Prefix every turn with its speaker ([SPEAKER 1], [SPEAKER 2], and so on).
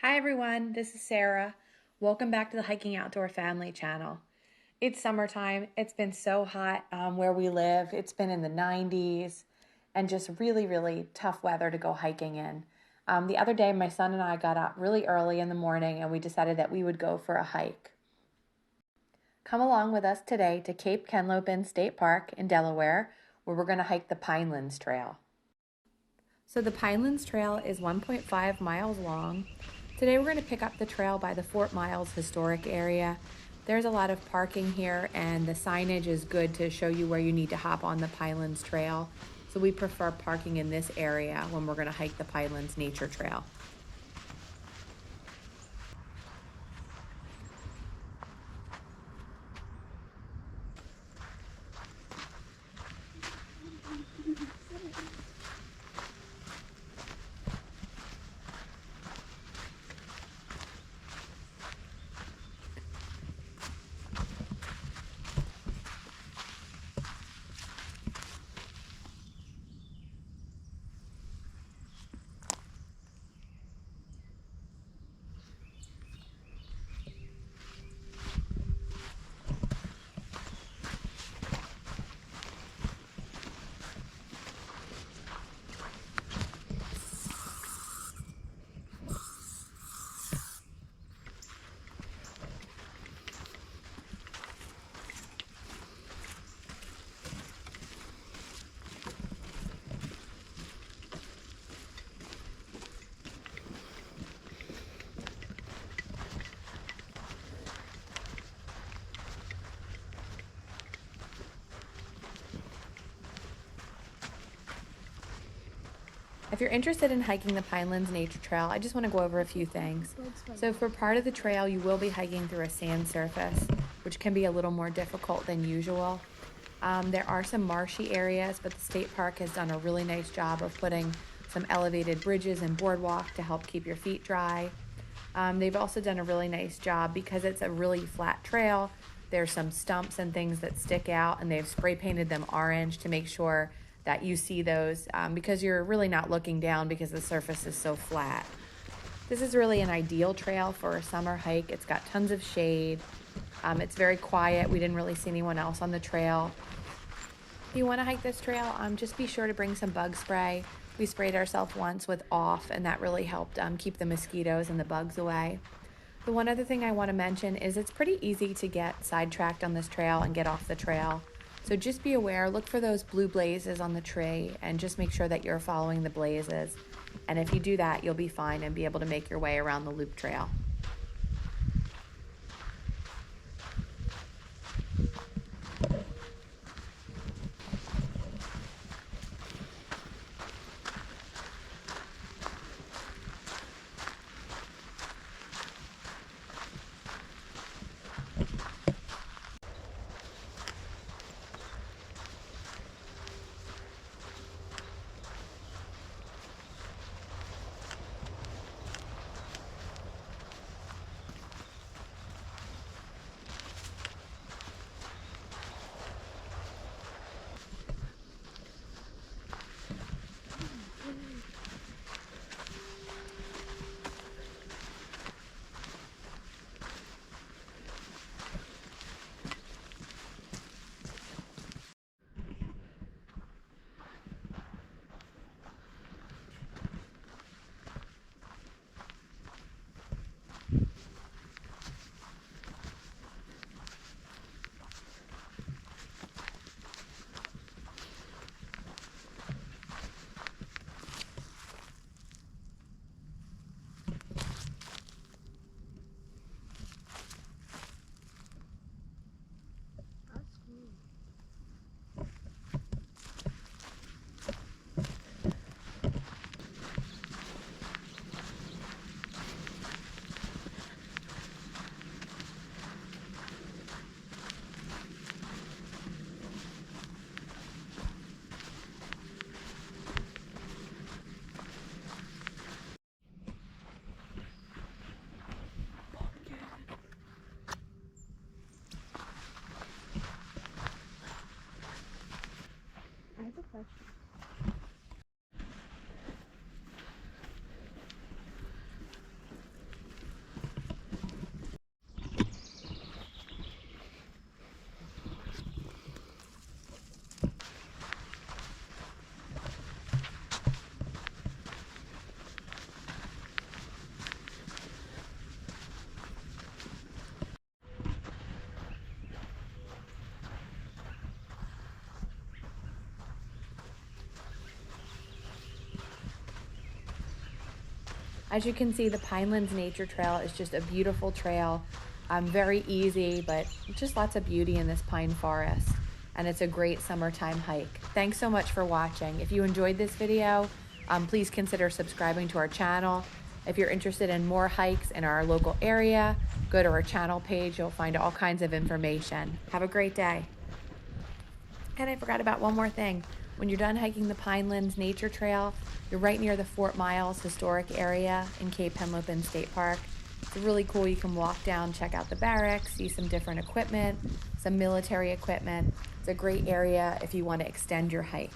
[SPEAKER 1] Hi everyone, this is Sarah. Welcome back to the Hiking Outdoor Family channel. It's summertime. It's been so hot where we live. It's been in the 90s and just really tough weather to go hiking in. The other day, my son and I got up really early in the morning and we decided that we would go for a hike. Come along with us today to Cape Henlopen State Park in Delaware, where we're going to hike the Pinelands Trail. So the Pinelands Trail is 1.5 miles long. Today we're going to pick up the trail by the Fort Miles Historic Area. There's a lot of parking here and the signage is good to show you where you need to hop on the Pinelands Trail. So we prefer parking in this area when we're going to hike the Pinelands Nature Trail. If you're interested in hiking the Pinelands Nature Trail, I just want to go over a few things. So for part of the trail, you will be hiking through a sand surface, which can be a little more difficult than usual. There are some marshy areas, but the state park has done a really nice job of putting some elevated bridges and boardwalk to help keep your feet dry. They've also done a really nice job because it's a really flat trail. There's some stumps and things that stick out, and they've spray painted them orange to make sure that you see those because you're really not looking down because the surface is so flat. This is really an ideal trail for a summer hike. It's got tons of shade. It's very quiet. We didn't really see anyone else on the trail. If you want to hike this trail, just be sure to bring some bug spray. We sprayed ourselves once with off, and that really helped keep the mosquitoes and the bugs away. The one other thing I want to mention is it's pretty easy to get sidetracked on this trail and get off the trail. So just be aware, look for those blue blazes on the tree and just make sure that you're following the blazes. And if you do that, you'll be fine and be able to make your way around the loop trail. As you can see, the Pinelands Nature Trail is just a beautiful trail. Very easy, but just lots of beauty in this pine forest. And it's a great summertime hike. Thanks so much for watching. If you enjoyed this video, please consider subscribing to our channel. If you're interested in more hikes in our local area, go to our channel page. You'll find all kinds of information. Have a great day. And I forgot about one more thing. When you're done hiking the Pinelands Nature Trail, you're right near the Fort Miles Historic Area in Cape Henlopen State Park. It's really cool. You can walk down, check out the barracks, see some different equipment, some military equipment. It's a great area if you want to extend your hike.